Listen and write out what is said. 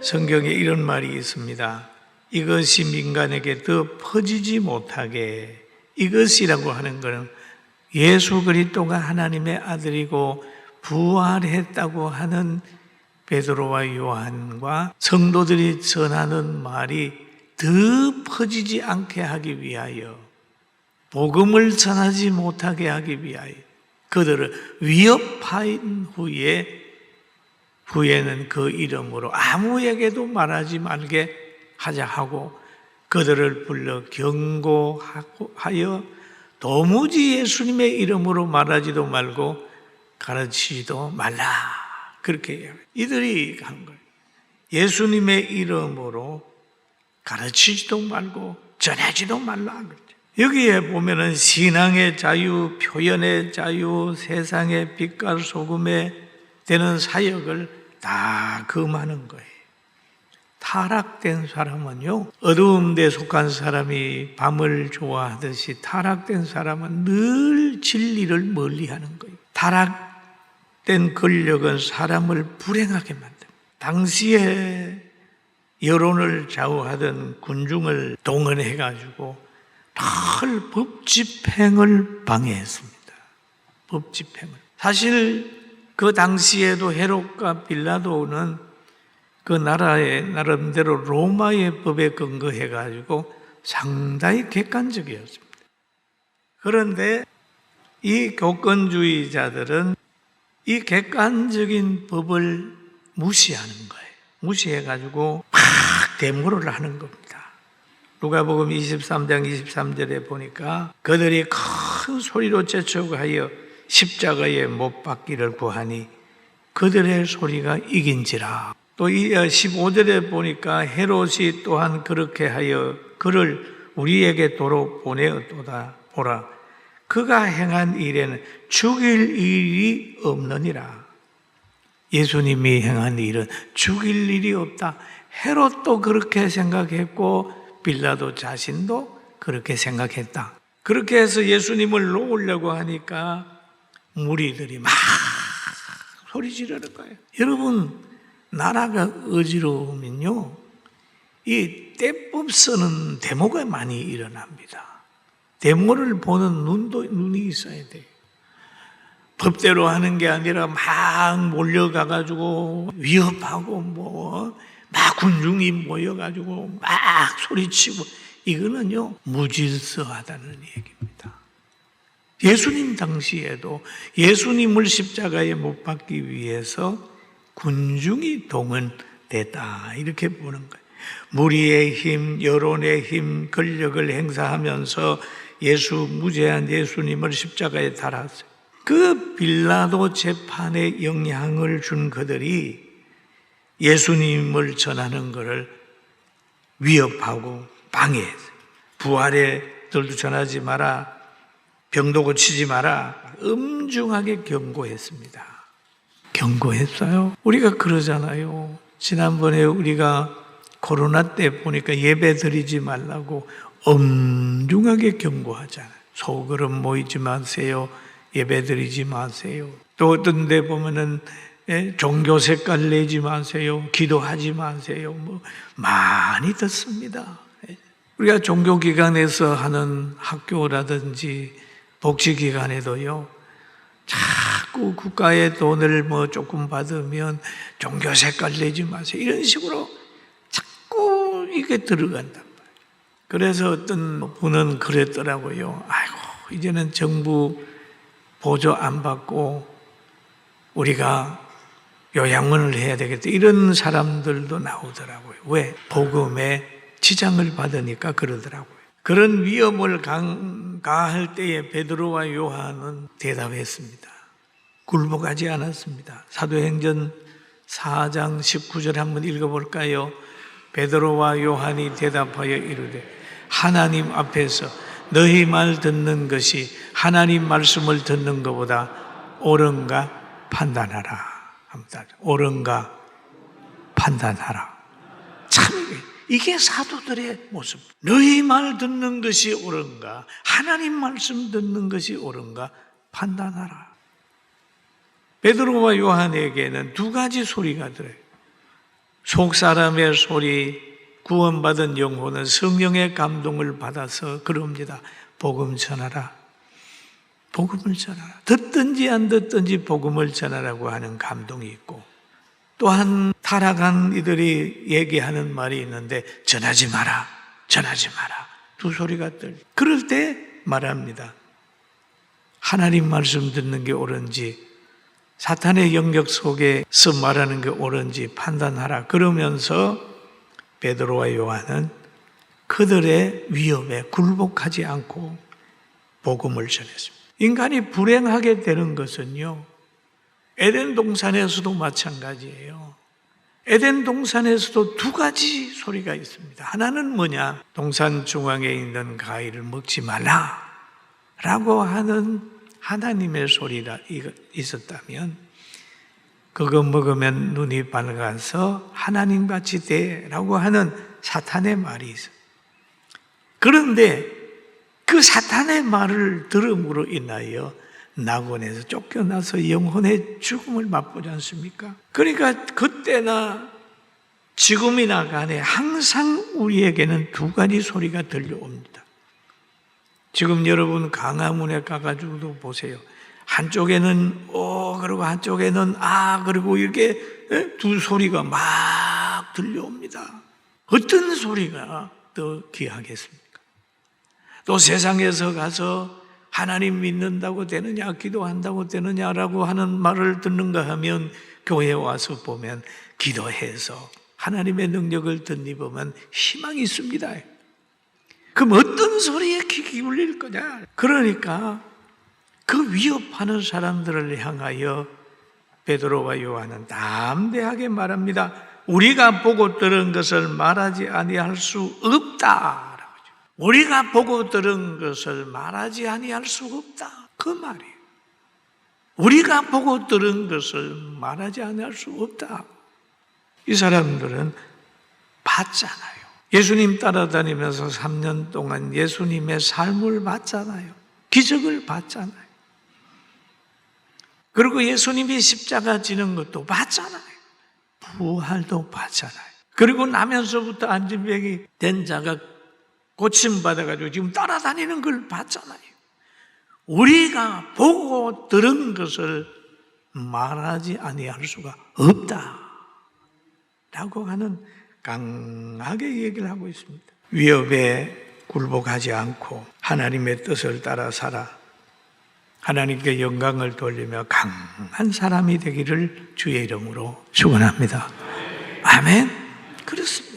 성경에 이런 말이 있습니다. 이것이 민간에게 더 퍼지지 못하게, 이것이라고 하는 것은 예수 그리스도가 하나님의 아들이고 부활했다고 하는 베드로와 요한과 성도들이 전하는 말이 더 퍼지지 않게 하기 위하여, 복음을 전하지 못하게 하기 위하여 그들을 위협한 후에는 그 이름으로 아무에게도 말하지 말게 하자 하고 그들을 불러 경고하여 도무지 예수님의 이름으로 말하지도 말고 가르치지도 말라, 그렇게 해요. 이들이 한 거예요. 예수님의 이름으로 가르치지도 말고 전하지도 말라 그랬죠. 여기에 보면은 신앙의 자유, 표현의 자유, 세상의 빛과 소금에 되는 사역을 다 금하는 거예요. 타락된 사람은요, 어두운 데 속한 사람이 밤을 좋아하듯이 타락된 사람은 늘 진리를 멀리하는 거예요. 타락된 권력은 사람을 불행하게 만듭니다. 당시에 여론을 좌우하던 군중을 동원해가지고 늘 법집행을 방해했습니다. 법집행을. 사실 그 당시에도 헤롯과 빌라도는 그 나라의 나름대로 로마의 법에 근거해가지고 상당히 객관적이었습니다. 그런데 이 교권주의자들은 이 객관적인 법을 무시하는 거예요. 무시해가지고 막 데모를 하는 겁니다. 누가복음 23장 23절에 보니까 그들이 큰 소리로 재촉하여 십자가에 못 박기를 구하니 그들의 소리가 이긴지라. 또 15절에 보니까 헤롯이 또한 그렇게 하여 그를 우리에게 도로 보내었도다. 보라, 그가 행한 일에는 죽일 일이 없느니라. 예수님이 행한 일은 죽일 일이 없다. 헤롯도 그렇게 생각했고 빌라도 자신도 그렇게 생각했다. 그렇게 해서 예수님을 놓으려고 하니까 무리들이 막 소리 지르는 거예요. 여러분, 나라가 어지러우면요, 이 떼법 쓰는 데모가 많이 일어납니다. 데모를 보는 눈이 있어야 돼요. 법대로 하는 게 아니라 막 몰려가가지고 위협하고 막 군중이 모여가지고 막 소리치고, 이거는요 무질서하다는 얘기입니다. 예수님 당시에도 예수님을 십자가에 못 박기 위해서 군중이 동원됐다, 이렇게 보는 거예요. 무리의 힘, 여론의 힘, 권력을 행사하면서 무죄한 예수님을 십자가에 달았어요. 그 빌라도 재판에 영향을 준 그들이 예수님을 전하는 것을 위협하고 방해했어요. 부활의 들도 전하지 마라, 병도 고치지 마라, 엄중하게 경고했습니다. 경고했어요. 우리가 그러잖아요. 지난번에 우리가 코로나 때 보니까 예배 드리지 말라고 엄중하게 경고하잖아요. 소그룹 모이지 마세요, 예배 드리지 마세요. 또 어떤 데 보면은 종교 색깔 내지 마세요, 기도하지 마세요, 많이 듣습니다. 우리가 종교기관에서 하는 학교라든지 복지기관에도요, 자꾸 국가의 돈을 조금 받으면 종교 색깔 내지 마세요, 이런 식으로 자꾸 이게 들어간단 말이에요. 그래서 어떤 분은 그랬더라고요. 아이고, 이제는 정부 보조 안 받고 우리가 요양원을 해야 되겠다, 이런 사람들도 나오더라고요. 왜? 복음에 지장을 받으니까 그러더라고요. 그런 위험을 가할 때에 베드로와 요한은 대답했습니다. 굴복하지 않았습니다. 사도행전 4장 19절 한번 읽어볼까요? 베드로와 요한이 대답하여 이르되 하나님 앞에서 너희 말 듣는 것이 하나님 말씀을 듣는 것보다 옳은가 판단하라. 옳은가 판단하라. 참, 이게 사도들의 모습. 너희 말 듣는 것이 옳은가, 하나님 말씀 듣는 것이 옳은가 판단하라. 베드로와 요한에게는 두 가지 소리가 들어요. 속 사람의 소리, 구원받은 영혼은 성령의 감동을 받아서 그럽니다. 복음 전하라. 복음을 전하라. 듣든지 안 듣든지 복음을 전하라고 하는 감동이 있고, 또한 타락한 이들이 얘기하는 말이 있는데 전하지 마라, 전하지 마라. 두 소리가 그럴 때 말합니다. 하나님 말씀 듣는 게 옳은지 사탄의 영역 속에서 말하는 게 옳은지 판단하라. 그러면서 베드로와 요한은 그들의 위협에 굴복하지 않고 복음을 전했습니다. 인간이 불행하게 되는 것은요, 에덴 동산에서도 마찬가지예요. 에덴 동산에서도 두 가지 소리가 있습니다. 하나는 뭐냐? 동산 중앙에 있는 과일을 먹지 말라 라고 하는 하나님의 소리가 있었다면, 그거 먹으면 눈이 밝아서 하나님같이 되라고 하는 사탄의 말이 있어요. 그런데 그 사탄의 말을 들음으로 인하여 낙원에서 쫓겨나서 영혼의 죽음을 맛보지 않습니까? 그러니까 그때나 지금이나 간에 항상 우리에게는 두 가지 소리가 들려옵니다. 지금 여러분 강화문에 가가지고도 보세요. 한쪽에는 그리고 한쪽에는 그리고 이렇게 두 소리가 막 들려옵니다. 어떤 소리가 더 귀하겠습니까? 또 세상에서 가서 하나님 믿는다고 되느냐, 기도한다고 되느냐라고 하는 말을 듣는가 하면 교회에 와서 보면 기도해서 하나님의 능력을 덧입으면 희망이 있습니다. 그럼 어떤 소리에 귀 기울일 거냐? 그러니까 그 위협하는 사람들을 향하여 베드로와 요한은 담대하게 말합니다. 우리가 보고 들은 것을 말하지 아니할 수 없다. 우리가 보고 들은 것을 말하지 아니할 수 없다. 그 말이에요. 우리가 보고 들은 것을 말하지 아니할 수 없다. 이 사람들은 봤잖아요. 예수님 따라다니면서 3년 동안 예수님의 삶을 봤잖아요. 기적을 봤잖아요. 그리고 예수님이 십자가 지는 것도 봤잖아요. 부활도 봤잖아요. 그리고 나면서부터 안진병이 된 자가 고침받아가지고 지금 따라다니는 걸 봤잖아요. 우리가 보고 들은 것을 말하지 아니할 수가 없다 라고 하는 강하게 얘기를 하고 있습니다. 위협에 굴복하지 않고 하나님의 뜻을 따라 살아 하나님께 영광을 돌리며 강한 사람이 되기를 주의 이름으로 축원합니다. 아멘. 그렇습니다.